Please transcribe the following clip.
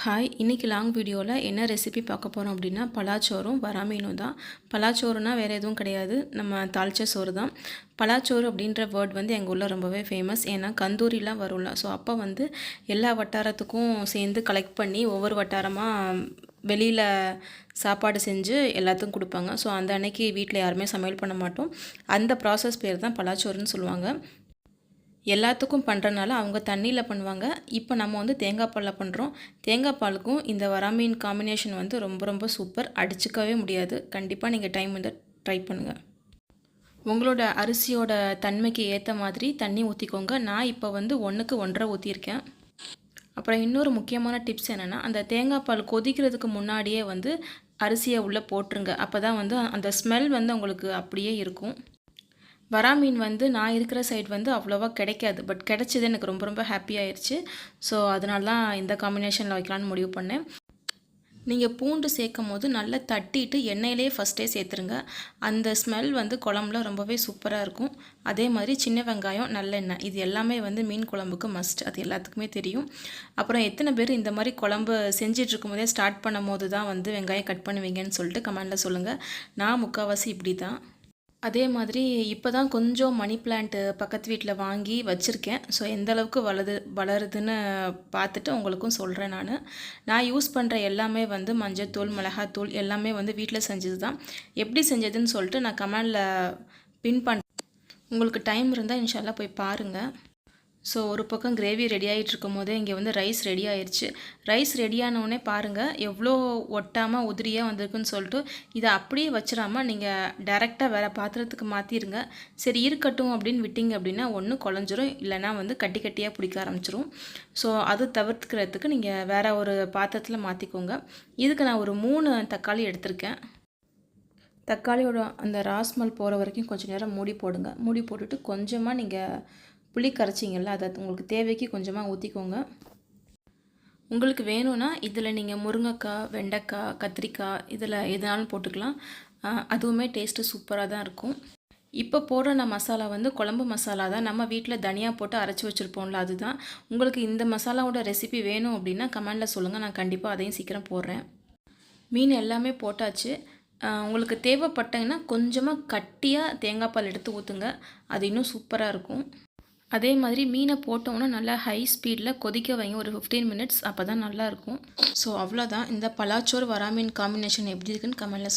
Hi, இன்றைக்கி long வீடியோவில் என்ன ரெசிபி பார்க்க போகிறோம் அப்படின்னா பலாச்சோறும் வராமீனும் தான். பலாச்சோறுனா வேறு எதுவும் கிடையாது, நம்ம தாளிச்ச சோறு தான். பலாச்சோறு அப்படின்ற வேர்ட் வந்து எங்கள் ஊரில் ரொம்பவே ஃபேமஸ். ஏன்னா கந்தூரிலாம் வரும்ல, ஸோ அப்போ வந்து எல்லா வட்டாரத்துக்கும் சேர்ந்து கலெக்ட் பண்ணி ஒவ்வொரு வட்டாரமாக வெளியில் சாப்பாடு செஞ்சு எல்லாத்துக்கும் கொடுப்பாங்க. ஸோ அந்த அன்னைக்கு வீட்டில் யாருமே சமையல் பண்ண மாட்டோம். அந்த ப்ராசஸ் பேர் தான் பலாச்சோறுன்னு சொல்லுவாங்க. எல்லாத்துக்கும் பண்ணுறனால அவங்க தண்ணியில் பண்ணுவாங்க. இப்போ நம்ம வந்து தேங்காய் பாலில் பண்ணுறோம். தேங்காய் பாலுக்கும் இந்த வராமீன் காம்பினேஷன் வந்து ரொம்ப ரொம்ப சூப்பர், அடிச்சுக்கவே முடியாது. கண்டிப்பாக நீங்கள் டைம் வந்து ட்ரை பண்ணுங்கள். உங்களோட அரிசியோட தன்மைக்கு ஏற்ற மாதிரி தண்ணி ஊற்றிக்கோங்க. நான் இப்போ வந்து 1க்கு 1.5 ஊற்றியிருக்கேன். அப்புறம் இன்னொரு முக்கியமான டிப்ஸ் என்னென்னா, அந்த தேங்காய் பால் கொதிக்கிறதுக்கு முன்னாடியே வந்து அரிசியை உள்ளே போட்டுருங்க. அப்போ தான் வந்து அந்த ஸ்மெல் வந்து உங்களுக்கு அப்படியே இருக்கும். வராமீன் வந்து நான் இருக்கிற சைடு வந்து அவ்வளோவா கிடைக்காது, பட் கிடைச்சது எனக்கு ரொம்ப ரொம்ப ஹாப்பியாகிடுச்சு. ஸோ அதனால தான் இந்த காம்பினேஷனில் வைக்கலான்னு முடிவு பண்ணேன். நீங்கள் பூண்டு சேர்க்கும் போது நல்லா தட்டிட்டு எண்ணெயிலே ஃபஸ்ட்டே சேர்த்துருங்க. அந்த ஸ்மெல் வந்து குழம்புல ரொம்பவே சூப்பராக இருக்கும். அதே மாதிரி சின்ன வெங்காயம், நல்லெண்ணெய், இது எல்லாமே வந்து மீன் குழம்புக்கு மஸ்ட், அது எல்லாத்துக்குமே தெரியும். அப்புறம் எத்தனை பேர் இந்த மாதிரி குழம்பு செஞ்சிட்ருக்கும் போதே ஸ்டார்ட் பண்ணும் போது தான் வந்து வெங்காயம் கட் பண்ணுவீங்கன்னு சொல்லிட்டு கமெண்டில் சொல்லுங்கள். நான் முக்கால்வாசி இப்படி தான். அதே மாதிரி இப்போ தான் கொஞ்சம் மணி பிளான்ட்டு பக்கத்து வீட்டில் வாங்கி வச்சுருக்கேன். ஸோ எந்த அளவுக்கு வளருதுன்னு பார்த்துட்டு உங்களுக்கும் சொல்கிறேன். நான் யூஸ் பண்ணுற எல்லாமே வந்து மஞ்சத்தூள், மிளகாத்தூள் எல்லாமே வந்து வீட்டில் செஞ்சது தான். எப்படி செஞ்சதுன்னு சொல்லிட்டு நான் கமெண்டில் பின் பண்ணுறேன். உங்களுக்கு டைம் இருந்தால் இன்ஷால்லா போய் பாருங்கள். ஸோ ஒரு பக்கம் கிரேவி ரெடி ஆகிட்டு இருக்கும் போதே இங்கே வந்து ரைஸ் ரெடி ஆயிடுச்சு. ரைஸ் ரெடியானவுடனே பாருங்கள் எவ்வளோ ஒட்டாமல் உதிரியாக வந்திருக்குன்னு சொல்லிட்டு, இதை அப்படியே வச்சிடாமல் நீங்கள் டைரெக்டாக வேறு பாத்திரத்துக்கு மாற்றிடுங்க. சரி இருக்கட்டும் அப்படின்னு விட்டிங்க அப்படின்னா ஒன்று குழஞ்சிரும், இல்லைனா வந்து கட்டி கட்டியாக பிடிக்க ஆரம்பிச்சிரும். ஸோ அது தவிர்த்துக்கிறதுக்கு நீங்கள் வேறு ஒரு பாத்திரத்தில் மாற்றிக்கோங்க. இதுக்கு நான் ஒரு 3 தக்காளி எடுத்திருக்கேன். தக்காளியோட அந்த ராஸ்மல் போகிற வரைக்கும் கொஞ்சம் நேரம் மூடி போடுங்க. மூடி போட்டுட்டு கொஞ்சமாக நீங்கள் புளி கரைச்சிங்கல்ல, அதை உங்களுக்கு தேவைக்கு கொஞ்சமாக ஊற்றிக்கோங்க. உங்களுக்கு வேணும்னா இதில் நீங்கள் முருங்கைக்காய், வெண்டைக்காய், கத்திரிக்காய் இதில் எதுனாலும் போட்டுக்கலாம். அதுவுமே டேஸ்ட்டு சூப்பராக தான் இருக்கும். இப்போ போடுற நான் மசாலா வந்து குழம்பு மசாலா தான். நம்ம வீட்டில் தனியாக போட்டு அரைச்சி வச்சுருப்போம்ல, அதுதான். உங்களுக்கு இந்த மசாலாவோட ரெசிபி வேணும் அப்படின்னா கமெண்டில் சொல்லுங்கள், நான் கண்டிப்பாக அதையும் சீக்கிரம் போடுறேன். மீன் எல்லாமே போட்டாச்சு. உங்களுக்கு தேவைப்பட்டங்கன்னா கொஞ்சமாக கட்டியாக தேங்காய் பால் எடுத்து ஊற்றுங்க, அது இன்னும் சூப்பராக இருக்கும். அதே மாதிரி மீனை போட்டோன்னா நல்லா ஹை ஸ்பீடில் கொதிக்க வைங்க ஒரு 15 மினிட்ஸ், அப்போ தான் நல்லாயிருக்கும். ஸோ அவ்வளோதான். இந்த பலாச்சோறு வராமீன் காம்பினேஷன் எப்படி இருக்குன்னு கமெண்டில் சொல்லுங்கள்.